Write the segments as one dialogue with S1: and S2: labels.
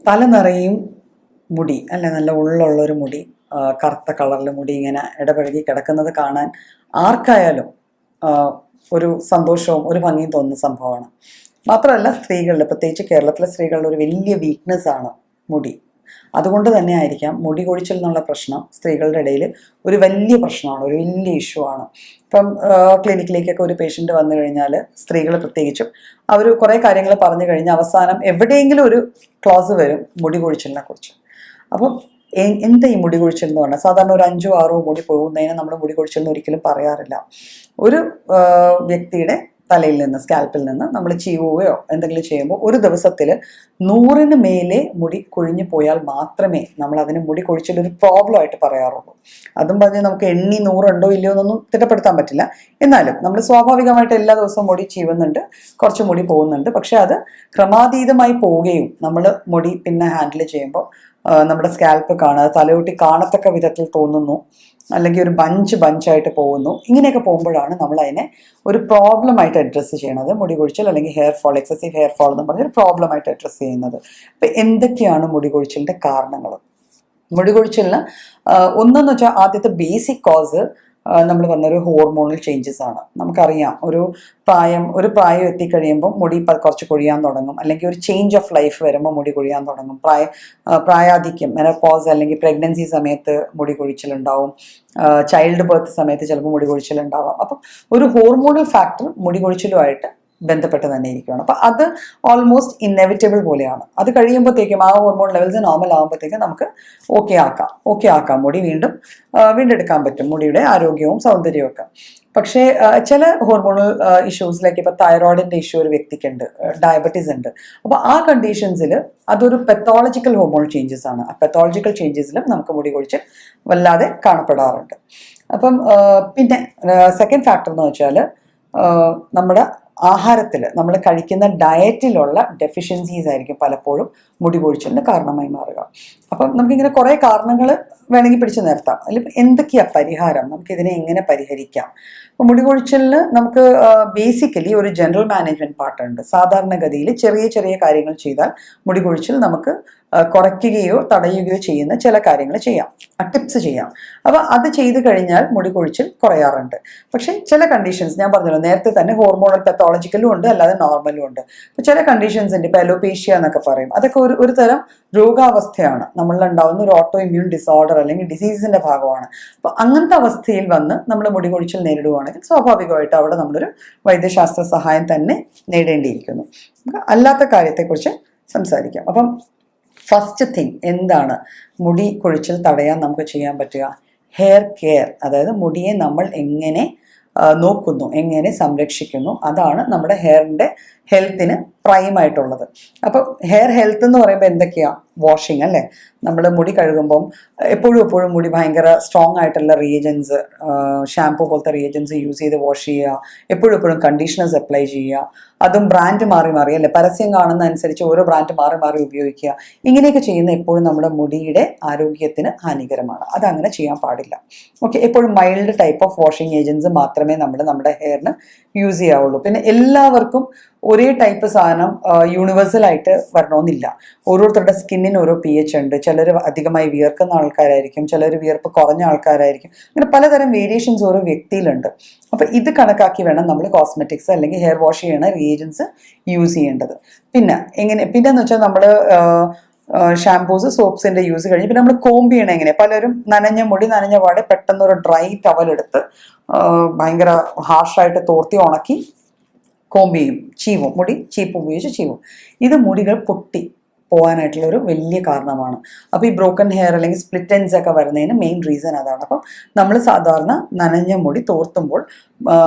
S1: തല നിറയും മുടി അല്ലെ, നല്ല ഉള്ളുള്ളൊരു മുടി, കറുത്ത കളറിൽ മുടി ഇങ്ങനെ ഇടപഴകി കിടക്കുന്നത് കാണാൻ ആർക്കായാലും ഒരു സന്തോഷവും ഒരു ഭംഗിയും തോന്നുന്ന സംഭവമാണ്. മാത്രമല്ല സ്ത്രീകളിൽ, പ്രത്യേകിച്ച് കേരളത്തിലെ സ്ത്രീകളുടെ ഒരു വലിയ വീക്ക്നെസ് ആണ് മുടി. അതുകൊണ്ട് തന്നെ ആയിരിക്കാം മുടി കൊഴിച്ചിൽ എന്നുള്ള പ്രശ്നം സ്ത്രീകളുടെ ഇടയിൽ ഒരു വലിയ പ്രശ്നമാണ്, ഒരു വലിയ ഇഷ്യൂ ആണ്. ഇപ്പം ക്ലിനിക്കിലേക്കൊക്കെ ഒരു പേഷ്യൻ്റ് വന്നു കഴിഞ്ഞാൽ സ്ത്രീകൾ പ്രത്യേകിച്ചും അവർ കുറേ കാര്യങ്ങൾ പറഞ്ഞു കഴിഞ്ഞാൽ അവസാനം എവിടെയെങ്കിലും ഒരു ക്ലോസ് വരും മുടി കൊഴിച്ചിലിനെ കുറിച്ച്. അപ്പം എന്താ ഈ മുടി കൊഴിച്ചിൽ എന്ന് പറഞ്ഞാൽ, സാധാരണ ഒരു 5-6 മുടി പോകുന്നതിന് നമ്മൾ മുടി കൊഴിച്ചിൽ എന്ന് ഒരിക്കലും പറയാറില്ല. ഒരു വ്യക്തിയുടെ തലയിൽ നിന്ന്, സ്കാൽപ്പിൽ നിന്ന് നമ്മൾ ചീവുകയോ എന്തെങ്കിലും ചെയ്യുമ്പോൾ ഒരു ദിവസത്തിൽ 100-ന് മേലെ മുടി കൊഴിഞ്ഞു പോയാൽ മാത്രമേ നമ്മൾ അതിന് മുടി കൊഴിച്ചിലൊരു പ്രോബ്ലം ആയിട്ട് പറയാറുള്ളൂ. അതും പറഞ്ഞ് നമുക്ക് 100 ഉണ്ടോ ഇല്ലയോ എന്നൊന്നും തിട്ടപ്പെടുത്താൻ പറ്റില്ല. എന്നാലും നമ്മൾ സ്വാഭാവികമായിട്ട് എല്ലാ ദിവസവും മുടി ചീവുന്നുണ്ട്, കുറച്ച് മുടി പോകുന്നുണ്ട്. പക്ഷെ അത് ക്രമാതീതമായി പോവുകയും നമ്മൾ മുടി പിന്നെ ഹാൻഡിൽ ചെയ്യുമ്പോൾ നമ്മുടെ സ്കാൽപ്പ് കാണുക, തലയൊട്ടി കാണത്തക്ക വിധത്തിൽ തോന്നുന്നു, അല്ലെങ്കിൽ ഒരു ബഞ്ചായിട്ട് പോകുന്നു. ഇങ്ങനെയൊക്കെ പോകുമ്പോഴാണ് നമ്മൾ അതിനെ ഒരു പ്രോബ്ലമായിട്ട് അഡ്രസ്സ് ചെയ്യണത്. മുടി കൊഴിച്ചിൽ അല്ലെങ്കിൽ hair fall, excessive hair fall എന്ന് പറഞ്ഞൊരു പ്രോബ്ലമായിട്ട് അഡ്രസ്സ് ചെയ്യുന്നത്. അപ്പം എന്തൊക്കെയാണ് മുടി കൊഴിച്ചിലിൻ്റെ കാരണങ്ങൾ? മുടി കൊഴിച്ചിലിന് ഒന്നെന്ന് വെച്ചാൽ ആദ്യത്തെ ബേസിക് കോസ് നമ്മൾ പറഞ്ഞൊരു ഹോർമോണൽ ചേഞ്ചസ് ആണ്. നമുക്കറിയാം ഒരു പ്രായം എത്തിക്കഴിയുമ്പോൾ മുടി കുറച്ച് കൊഴിയാൻ തുടങ്ങും, അല്ലെങ്കിൽ ഒരു ചേഞ്ച് ഓഫ് ലൈഫ് വരുമ്പോൾ മുടി കൊഴിയാൻ തുടങ്ങും. പ്രായാധിക്യം, മെനോപോസ് അല്ലെങ്കിൽ പ്രഗ്നൻസി സമയത്ത് മുടി കൊഴിച്ചിലുണ്ടാവും, ചൈൽഡ് ബർത്ത് സമയത്ത് ചിലപ്പോൾ മുടി കൊഴിച്ചിലുണ്ടാവാം. അപ്പം ഒരു ഹോർമോണൽ ഫാക്ടർ മുടി കൊഴിച്ചിലുമായിട്ട് ബന്ധപ്പെട്ട് തന്നെ ഇരിക്കുകയാണ്. അപ്പം അത് ഓൾമോസ്റ്റ് ഇന്നെവിറ്റബിൾ പോലെയാണ്. അത് കഴിയുമ്പോഴത്തേക്കും ആ ഹോർമോൺ ലെവൽസ് നോർമൽ ആകുമ്പോഴത്തേക്കും നമുക്ക് ഓക്കെ ആക്കാം, മുടി വീണ്ടെടുക്കാൻ പറ്റും, മുടിയുടെ ആരോഗ്യവും സൗന്ദര്യവും ഒക്കെ. പക്ഷേ ചില ഹോർമോണൽ ഇഷ്യൂസിലേക്ക്, ഇപ്പോൾ തൈറോയിഡിൻ്റെ ഇഷ്യൂ ഒരു വ്യക്തിക്കുണ്ട്, ഡയബറ്റീസ് ഉണ്ട്. അപ്പോൾ ആ കണ്ടീഷൻസിൽ അതൊരു പെത്തോളജിക്കൽ ഹോർമോൺ ചേഞ്ചസ് ആണ്. ആ പെത്തോളജിക്കൽ ചേഞ്ചസിലും നമുക്ക് മുടി കൊഴിച്ചിൽ വല്ലാതെ കാണപ്പെടാറുണ്ട്. അപ്പം പിന്നെ സെക്കൻഡ് ഫാക്ടർ എന്ന് വെച്ചാൽ നമ്മുടെ ആഹാരത്തിൽ നമ്മൾ കഴിക്കുന്ന ഡയറ്റിലുള്ള ഡെഫിഷ്യൻസീസ് ആയിരിക്കും പലപ്പോഴും മുടി കൊഴിച്ചിലിന് കാരണമായി മാറുക. അപ്പം നമുക്കിങ്ങനെ കുറേ കാരണങ്ങൾ വേണമെങ്കിൽ പിടിച്ചു നിർത്താം. അതിൽ എന്തൊക്കെയാണ് പരിഹാരം, നമുക്കിതിനെ എങ്ങനെ പരിഹരിക്കാം? അപ്പോൾ മുടി കൊഴിച്ചിലിന് നമുക്ക് ബേസിക്കലി ഒരു ജനറൽ മാനേജ്മെൻറ്റ് പാർട്ടുണ്ട്. സാധാരണഗതിയിൽ ചെറിയ ചെറിയ കാര്യങ്ങൾ ചെയ്താൽ മുടി കൊഴിച്ചിൽ നമുക്ക് കുറയ്ക്കുകയോ തടയുകയോ ചെയ്യുന്ന ചില കാര്യങ്ങൾ ചെയ്യാം, ടിപ്സ് ചെയ്യാം. അപ്പോൾ അത് ചെയ്തു കഴിഞ്ഞാൽ മുടി കൊഴിച്ചിൽ കുറയാറുണ്ട്. പക്ഷേ ചില കണ്ടീഷൻസ് ഞാൻ പറഞ്ഞല്ലോ നേരത്തെ തന്നെ, ഹോർമോണൽ പെത്തോളജിക്കലും ഉണ്ട്, അല്ലാതെ നോർമലും ഉണ്ട്. അപ്പോൾ ചില കണ്ടീഷൻസ് ഉണ്ട്, ഇപ്പോൾ അലോപേഷ്യ എന്നൊക്കെ പറയും. അതൊക്കെ ഒരു തരം രോഗാവസ്ഥയാണ്, നമ്മളിലുണ്ടാവുന്ന ഒരു ഓട്ടോ ഇമ്മ്യൂൺ ഡിസോർഡർ അല്ലെങ്കിൽ ഡിസീസിന്റെ ഭാഗമാണ്. അപ്പോൾ അങ്ങനത്തെ അവസ്ഥയിൽ വന്ന് നമ്മൾ മുടി കൊഴിച്ചിൽ നേരിടുകയാണെങ്കിൽ സ്വാഭാവികമായിട്ട് അവിടെ നമ്മളൊരു വൈദ്യശാസ്ത്ര സഹായം തന്നെ നേടേണ്ടിയിരിക്കുന്നു. അല്ലാത്ത കാര്യത്തെക്കുറിച്ച് സംസാരിക്കാം. അപ്പം ഫസ്റ്റ് തിങ് എന്താണ് മുടി കൊഴിച്ചിൽ തടയാൻ നമുക്ക് ചെയ്യാൻ പറ്റുക? ഹെയർ കെയർ, അതായത് മുടിയെ നമ്മൾ എങ്ങനെ നോക്കുന്നു, എങ്ങനെ സംരക്ഷിക്കുന്നു, അതാണ് നമ്മുടെ ഹെയറിൻ്റെ ഹെൽത്തിന് പ്രൈമായിട്ടുള്ളത്. അപ്പം ഹെയർ ഹെൽത്ത് എന്ന് പറയുമ്പോൾ എന്തൊക്കെയാണ്? വാഷിങ് അല്ലേ, നമ്മൾ മുടി കഴുകുമ്പം എപ്പോഴും മുടി ഭയങ്കര സ്ട്രോങ് ആയിട്ടുള്ള റിയേജൻസ്, ഷാംപൂ പോലത്തെ റിയേജൻസ് യൂസ് ചെയ്ത് വാഷ് ചെയ്യുക, എപ്പോഴും കണ്ടീഷണേഴ്സ് അപ്ലൈ ചെയ്യുക, അതും ബ്രാൻഡ് മാറി അല്ലേ, പരസ്യം കാണുന്ന അനുസരിച്ച് ഓരോ ബ്രാൻഡ് മാറി ഉപയോഗിക്കുക. ഇങ്ങനെയൊക്കെ ചെയ്യുന്ന എപ്പോഴും നമ്മുടെ മുടിയുടെ ആരോഗ്യത്തിന് ഹാനികരമാണ്. അതങ്ങനെ ചെയ്യാൻ പാടില്ല. ഓക്കെ, എപ്പോഴും mild type of washing agents മാത്രമേ നമ്മുടെ ഹെയറിന് യൂസ് ചെയ്യാവുള്ളൂ. പിന്നെ എല്ലാവർക്കും ഒരേ ടൈപ്പ് സാധനം യൂണിവേഴ്സൽ ആയിട്ട് വരണമെന്നില്ല. ഓരോരുത്തരുടെ സ്കിന്നിന് ഓരോ pH ഉണ്ട്. ചിലർ അധികമായി വിയർക്കുന്ന ആൾക്കാരായിരിക്കും, ചിലർ വിയർപ്പ് കുറഞ്ഞ ആൾക്കാരായിരിക്കും. അങ്ങനെ പലതരം വേരിയേഷൻസ് ഓരോ വ്യക്തിയിലുണ്ട്. അപ്പം ഇത് കണക്കാക്കി വേണം നമ്മൾ കോസ്മെറ്റിക്സ് അല്ലെങ്കിൽ ഹെയർ വാഷ് ചെയ്യണ റിയേജൻസ് യൂസ് ചെയ്യേണ്ടത്. പിന്നെന്ന് വെച്ചാൽ നമ്മൾ ഷാംപൂസ്, സോപ്സിന്റെ യൂസ് കഴിഞ്ഞ് പിന്നെ നമ്മൾ കോമ്പ് ചെയ്യണം എങ്ങനെ? പലരും നനഞ്ഞ പാടെ പെട്ടെന്ന് ഒരു ഡ്രൈ ടവൽ എടുത്ത് ഭയങ്കര ഹാർഷായിട്ട് തോർത്തി ഉണക്കി കോമ്പ് ചെയ്യും, മുടി ചീപ്പ് ഉപയോഗിച്ച് ചീവും. ഇത് മുടികൾ പൊട്ടി പോകാനായിട്ടുള്ള ഒരു വലിയ കാരണമാണ്. അപ്പോൾ ഈ ബ്രോക്കൺ ഹെയർ അല്ലെങ്കിൽ സ്പ്ലിറ്റ് എൻഡ്സ് ഒക്കെ വരുന്നതിന് മെയിൻ റീസൺ അതാണ്. അപ്പം നമ്മൾ സാധാരണ നനഞ്ഞ മുടി തോർത്തുമ്പോൾ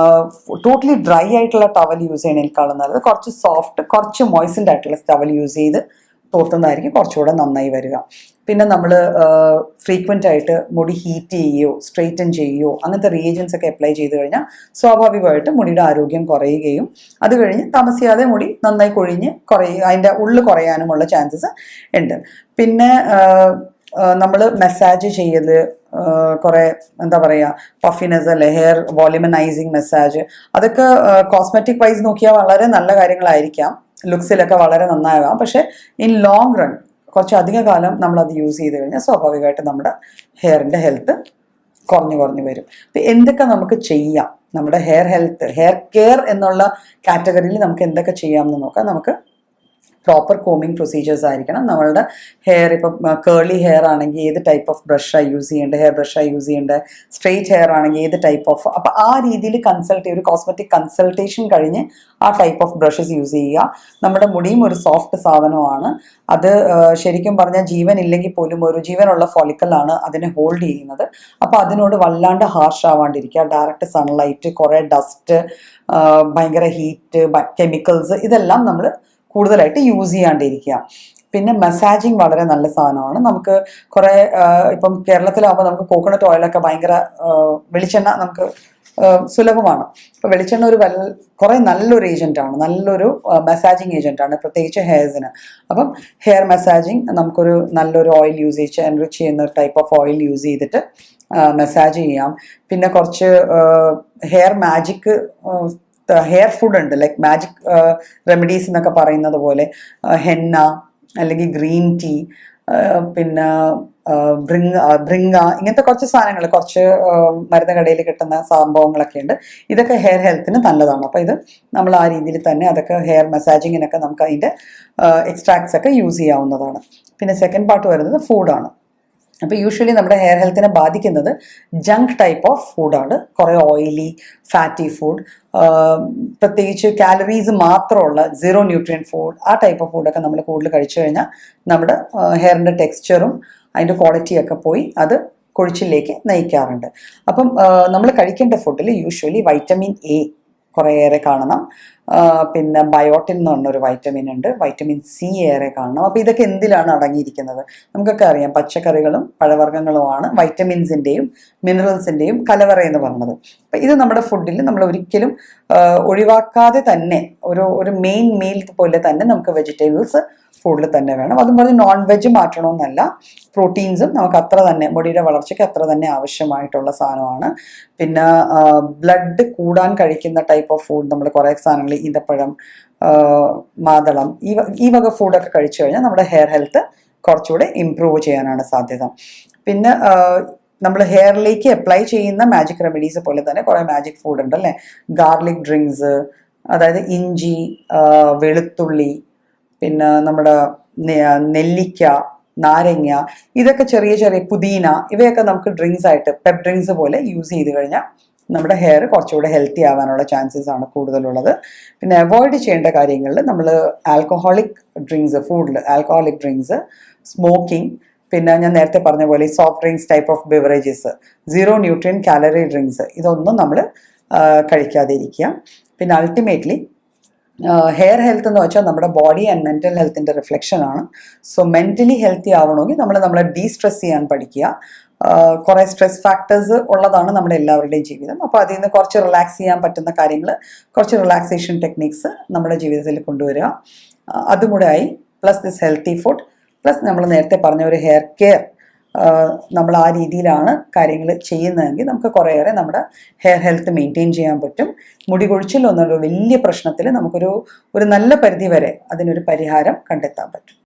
S1: ടോട്ടലി ഡ്രൈ ആയിട്ടുള്ള ടവൽ യൂസ് ചെയ്യണേക്കാളും നല്ലത് കുറച്ച് സോഫ്റ്റ്, കുറച്ച് മോയ്സ്ചൻഡ് ആയിട്ടുള്ള ടവൽ യൂസ് ചെയ്ത് തോർത്തുന്നതായിരിക്കും കുറച്ചുകൂടെ നന്നായി വരിക. പിന്നെ നമ്മൾ ഫ്രീക്വൻ്റ് ആയിട്ട് മുടി ഹീറ്റ് ചെയ്യുകയോ സ്ട്രെയിറ്റൻ ചെയ്യുകയോ അങ്ങനത്തെ റിയേജൻസ് ഒക്കെ അപ്ലൈ ചെയ്ത് കഴിഞ്ഞാൽ സ്വാഭാവികമായിട്ട് മുടിയുടെ ആരോഗ്യം കുറയുകയും അത് കഴിഞ്ഞ് താമസിയാതെ മുടി നന്നായി കൊഴിഞ്ഞ് അതിൻ്റെ ഉള്ളിൽ കുറയാനുമുള്ള ചാൻസസ് ഉണ്ട്. പിന്നെ നമ്മൾ മസാജ് ചെയ്യൽ, കുറേ എന്താ പറയുക, പഫിനെസ് അല്ലെ, ഹെയർ വോളിമനൈസിങ് മസാജ്, അതൊക്കെ കോസ്മെറ്റിക് വൈസ് നോക്കിയാൽ വളരെ നല്ല കാര്യങ്ങളായിരിക്കാം, ലുക്സിലൊക്കെ വളരെ നന്നാകാം. പക്ഷെ ഇൻ ലോങ് റൺ കുറച്ചധിക കാലം നമ്മളത് യൂസ് ചെയ്ത് കഴിഞ്ഞാൽ സ്വാഭാവികമായിട്ട് നമ്മുടെ ഹെയറിൻ്റെ ഹെൽത്ത് കുറഞ്ഞു വരും. അപ്പം എന്തൊക്കെ നമുക്ക് ചെയ്യാം നമ്മുടെ ഹെയർ കെയർ എന്നുള്ള കാറ്റഗറിയിൽ നമുക്ക് എന്തൊക്കെ ചെയ്യാമെന്ന് നോക്കാം. നമുക്ക് പ്രോപ്പർ കോമിങ് പ്രൊസീജിയേഴ്സ് ആയിരിക്കണം. നമ്മളുടെ ഹെയർ ഇപ്പം കേർലി ഹെയർ ആണെങ്കിൽ ഏത് ടൈപ്പ് ഓഫ് ബ്രഷാണ് യൂസ് ചെയ്യേണ്ടത്, ഹെയർ ബ്രഷാണ് യൂസ് ചെയ്യേണ്ടത്, സ്ട്രെയിറ്റ് ഹെയർ ആണെങ്കിൽ ഏത് ടൈപ്പ് ഓഫ്, അപ്പം ആ രീതിയിൽ ഒരു കോസ്മെറ്റിക് കൺസൾട്ടേഷൻ കഴിഞ്ഞ് ആ ടൈപ്പ് ഓഫ് ബ്രഷസ് യൂസ് ചെയ്യുക. നമ്മുടെ മുടിയും ഒരു സോഫ്റ്റ് സാധനമാണ്. അത് ശരിക്കും പറഞ്ഞാൽ ജീവൻ ഇല്ലെങ്കിൽ പോലും ഒരു ജീവനുള്ള ഫോളിക്കലാണ് അതിനെ ഹോൾഡ് ചെയ്യുന്നത്. അപ്പോൾ അതിനോട് വല്ലാണ്ട് ഹാർഷ് ആവാണ്ടിരിക്കുക. ഡയറക്റ്റ് സൺലൈറ്റ്, കുറേ ഡസ്റ്റ്, ഭയങ്കര ഹീറ്റ്, കെമിക്കൽസ്, ഇതെല്ലാം നമ്മൾ കൂടുതലായിട്ട് യൂസ് ചെയ്യാണ്ടിരിക്കുക. പിന്നെ മസാജിങ് വളരെ നല്ല സാധനമാണ്. നമുക്ക് കുറേ ഇപ്പം കേരളത്തിലാകുമ്പോൾ നമുക്ക് കോക്കനട്ട് ഓയിലൊക്കെ ഭയങ്കര വെളിച്ചെണ്ണ നമുക്ക് സുലഭമാണ്. അപ്പോൾ വെളിച്ചെണ്ണ കുറേ നല്ലൊരു ഏജൻറ്റാണ്, നല്ലൊരു മസാജിങ് ഏജൻറ്റാണ്, പ്രത്യേകിച്ച് ഹെയർസിന്. അപ്പം ഹെയർ മസാജിങ് നമുക്കൊരു നല്ലൊരു ഓയിൽ യൂസ് ചെയ്ത് എൻറിച്ച് ചെയ്യുന്ന ടൈപ്പ് ഓഫ് ഓയിൽ യൂസ് ചെയ്തിട്ട് മസാജ് ചെയ്യാം. പിന്നെ കുറച്ച് ഹെയർ മാജിക് ഹെയർ ഫുഡ് ഉണ്ട്, ലൈക്ക് മാജിക് റെമഡീസ് എന്നൊക്കെ പറയുന്നത് പോലെ ഹെന്ന അല്ലെങ്കിൽ ഗ്രീൻ ടീ, പിന്നെ ബ്രിങ്ങ, ഇങ്ങനത്തെ കുറച്ച് സാധനങ്ങൾ, കുറച്ച് മരുന്ന് കടയിൽ കിട്ടുന്ന സംഭവങ്ങളൊക്കെ ഉണ്ട്. ഇതൊക്കെ ഹെയർ ഹെൽത്തിന് നല്ലതാണ്. അപ്പോൾ ഇത് നമ്മൾ ആ രീതിയിൽ തന്നെ അതൊക്കെ ഹെയർ മസാജിങ്ങിനൊക്കെ നമുക്ക് അതിൻ്റെ എക്സ്ട്രാക്ട്സ് ഒക്കെ യൂസ് ചെയ്യാവുന്നതാണ്. പിന്നെ സെക്കൻഡ് പാർട്ട് വരുന്നത് ഫുഡാണ്. അപ്പോൾ യൂഷ്വലി നമ്മുടെ ഹെയർ ഹെൽത്തിനെ ബാധിക്കുന്നത് ജങ്ക് ടൈപ്പ് ഓഫ് ഫുഡാണ്. കുറേ ഓയിലി ഫാറ്റി ഫുഡ്, പ്രത്യേകിച്ച് കാലറീസ് മാത്രമുള്ള സീറോ ന്യൂട്രിയൻറ്റ് ഫുഡ്, ആ ടൈപ്പ് ഓഫ് ഫുഡൊക്കെ നമ്മൾ കൂടുതൽ കഴിച്ചു കഴിഞ്ഞാൽ നമ്മുടെ ഹെയറിൻ്റെ ടെക്സ്ചറും അതിൻ്റെ ക്വാളിറ്റിയൊക്കെ പോയി അത് കൊഴിച്ചിലേക്ക് നയിക്കാറുണ്ട്. അപ്പം നമ്മൾ കഴിക്കേണ്ട ഫുഡിൽ യൂഷ്വലി വൈറ്റമിൻ എ കുറേയേറെ കാണണം. പിന്നെ ബയോട്ടിൻ എന്ന് പറഞ്ഞൊരു വൈറ്റമിൻ ഉണ്ട്, വൈറ്റമിൻ സി ഏറെ കാണണം. അപ്പോൾ ഇതൊക്കെ എന്തിലാണ് അടങ്ങിയിരിക്കുന്നത്? നമുക്കൊക്കെ അറിയാം, പച്ചക്കറികളും പഴവർഗ്ഗങ്ങളുമാണ് വൈറ്റമിൻസിൻ്റെയും മിനറൽസിൻ്റെയും കലവറ എന്ന് പറയുന്നത്. അപ്പം ഇത് നമ്മുടെ ഫുഡിൽ നമ്മൾ ഒരിക്കലും ഒഴിവാക്കാതെ തന്നെ ഒരു മെയിൻ മീൽ പോലെ തന്നെ നമുക്ക് വെജിറ്റബിൾസ് ഫുഡിൽ തന്നെ വേണം. അതും പറഞ്ഞ് നോൺ വെജ് മാറ്റണമെന്നല്ല, പ്രോട്ടീൻസും നമുക്ക് അത്ര തന്നെ മുടിയുടെ വളർച്ചയ്ക്ക് അത്ര തന്നെ ആവശ്യമായിട്ടുള്ള സാധനമാണ്. പിന്നെ ബ്ലഡ് കൂടാൻ കഴിക്കുന്ന ടൈപ്പ് ഓഫ് ഫുഡ് നമ്മൾ കുറേ സാധനങ്ങൾ, ഈന്തപ്പഴം, മാതളം, ഈ വക ഫുഡൊക്കെ കഴിച്ചു കഴിഞ്ഞാൽ നമ്മുടെ ഹെയർ ഹെൽത്ത് കുറച്ചുകൂടെ ഇമ്പ്രൂവ് ചെയ്യാനാണ് സാധ്യത. പിന്നെ നമ്മൾ ഹെയറിലേക്ക് അപ്ലൈ ചെയ്യുന്ന മാജിക് റെമഡീസ് പോലെ തന്നെ കുറേ മാജിക് ഫുഡ് ഉണ്ട് അല്ലേ. ഗാർലിക് ഡ്രിങ്ക്സ്, അതായത് ഇഞ്ചി, വെളുത്തുള്ളി, പിന്നെ നമ്മുടെ നെല്ലിക്ക, നാരങ്ങ, ഇതൊക്കെ ചെറിയ പുതിന, ഇവയൊക്കെ നമുക്ക് ഡ്രിങ്ക്സ് ആയിട്ട് പെപ്പ് ഡ്രിങ്ക്സ് പോലെ യൂസ് ചെയ്ത് കഴിഞ്ഞാൽ നമ്മുടെ ഹെയർ കുറച്ചുകൂടെ ഹെൽത്തി ആവാനുള്ള ചാൻസസ് ആണ് കൂടുതലുള്ളത്. പിന്നെ അവോയ്ഡ് ചെയ്യേണ്ട കാര്യങ്ങളിൽ നമ്മൾ ആൽക്കഹോളിക് ഡ്രിങ്ക്സ്, ഫുഡിൽ ആൽക്കഹോളിക് ഡ്രിങ്ക്സ്, സ്മോക്കിംഗ്, പിന്നെ ഞാൻ നേരത്തെ പറഞ്ഞ പോലെ soft drinks type of beverages, zero nutrient calorie drinks, ഇതൊന്നും നമ്മൾ കഴിക്കാതിരിക്കുക. പിന്നെ അൾട്ടിമേറ്റ്ലി ഹെയർ ഹെൽത്ത് എന്ന് വെച്ചാൽ നമ്മുടെ ബോഡി ആൻഡ് മെൻ്റൽ ഹെൽത്തിൻ്റെ റിഫ്ലക്ഷൻ ആണ്. സോ മെൻ്റലി ഹെൽത്തി ആവണമെങ്കിൽ നമ്മളെ ഡീസ്ട്രെസ് ചെയ്യാൻ പഠിക്കുക. കുറേ സ്ട്രെസ് ഫാക്ടേഴ്സ് ഉള്ളതാണ് നമ്മുടെ എല്ലാവരുടെയും ജീവിതം. അപ്പോൾ അതിൽ നിന്ന് കുറച്ച് റിലാക്സ് ചെയ്യാൻ പറ്റുന്ന കാര്യങ്ങൾ, കുറച്ച് റിലാക്സേഷൻ ടെക്നിക്സ് നമ്മുടെ ജീവിതത്തിൽ കൊണ്ടുവരിക. അതും കൂടെ ആയി, plus this healthy food, plus നമ്മൾ നേരത്തെ പറഞ്ഞ ഒരു ഹെയർ കെയർ നമ്മൾ ആ രീതിയിലാണ് കാര്യങ്ങൾ ചെയ്യുന്നതെങ്കിൽ നമുക്ക് കുറേയേറെ നമ്മുടെ ഹെയർ ഹെൽത്ത് മെയിൻറ്റെയിൻ ചെയ്യാൻ പറ്റും. മുടി കൊഴിച്ചിൽ എന്നൊരു വലിയ പ്രശ്നത്തിൽ നമുക്കൊരു നല്ല പരിധി വരെ അതിനൊരു പരിഹാരം കണ്ടെത്താൻ പറ്റും.